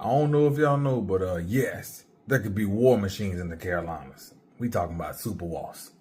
I don't know if y'all know, but yes, there could be war machines in the Carolinas. We talking about super wasps.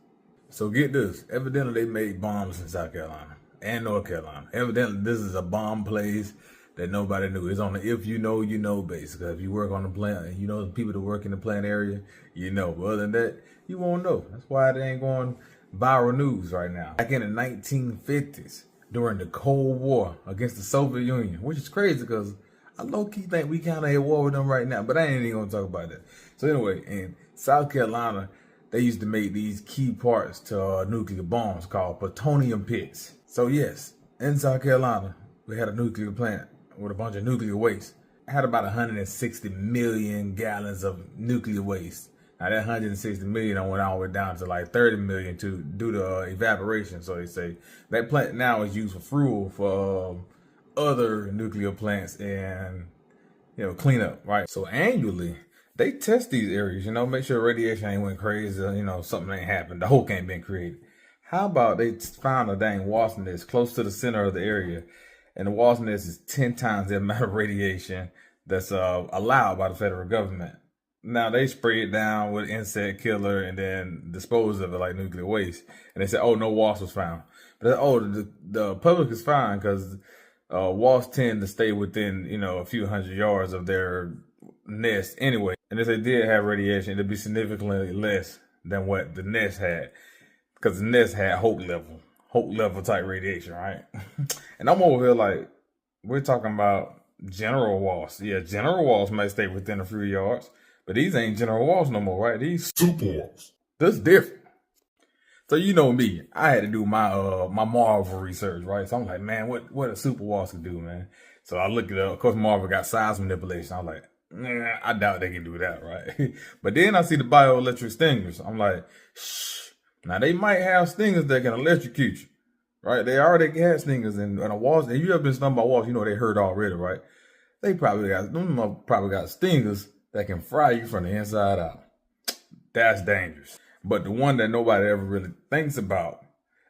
So get this. Evidently, they made bombs in South Carolina and North Carolina. Evidently, this is a bomb place that nobody knew. It's on the if you know, you know basis. Because if you work on the plant, you know the people that work in the plant area, you know. But other than that, you won't know. That's why it ain't going viral news right now. Back in the 1950s, during the Cold War against the Soviet Union, which is crazy because I low-key think we kind of at war with them right now, but I ain't even going to talk about that. So anyway, in South Carolina, they used to make these key parts to nuclear bombs called plutonium pits. So yes, in South Carolina, we had a nuclear plant with a bunch of nuclear waste. It had about 160 million gallons of nuclear waste. Now that 160 million went all the way down to like 30 million due to evaporation. So they say that plant now is used for fuel for other nuclear plants and cleanup, right? So annually they test these areas, make sure radiation ain't went crazy, something ain't happened, the Hulk ain't been created. How about they found a dang wasp nest close to the center of the area, and the wasp nest is 10 times the amount of radiation that's allowed by the federal government. Now they spray it down with insect killer and then dispose of it like nuclear waste. And they said, oh, no wasp was found. But the public is fine because wasps tend to stay within, a few hundred yards of their nest anyway. And if they did have radiation, it'd be significantly less than what the nest had, because the nest had Hulk level type radiation, right? And I'm over here like, we're talking about general wasps. Yeah, general wasps might stay within a few yards, but these ain't general wasps no more, right? These super wasps. That's different. So you know me, I had to do my my Marvel research, right? So I'm like, man, what a super wasp can do, man? So I looked it up. Of course, Marvel got size manipulation. I was like, nah, I doubt they can do that, right? But then I see the bioelectric stingers. I'm like, shh. Now they might have stingers that can electrocute you, right? They already had stingers and a wasp. If you ever been stung by wasps, they hurt already, right? They probably got stingers that can fry you from the inside out. That's dangerous. But the one that nobody ever really thinks about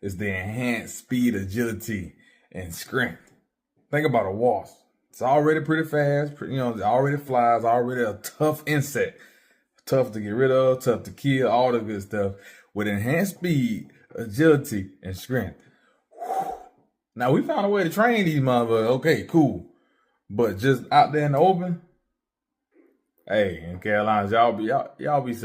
is the enhanced speed, agility, and strength. Think about a wasp. It's already pretty fast, it already flies, already a tough insect. Tough to get rid of, tough to kill, all the good stuff. With enhanced speed, agility, and strength. Whew. Now we found a way to train these motherfuckers. Okay, cool. But just out there in the open, hey, in Carolinas, y'all be safe.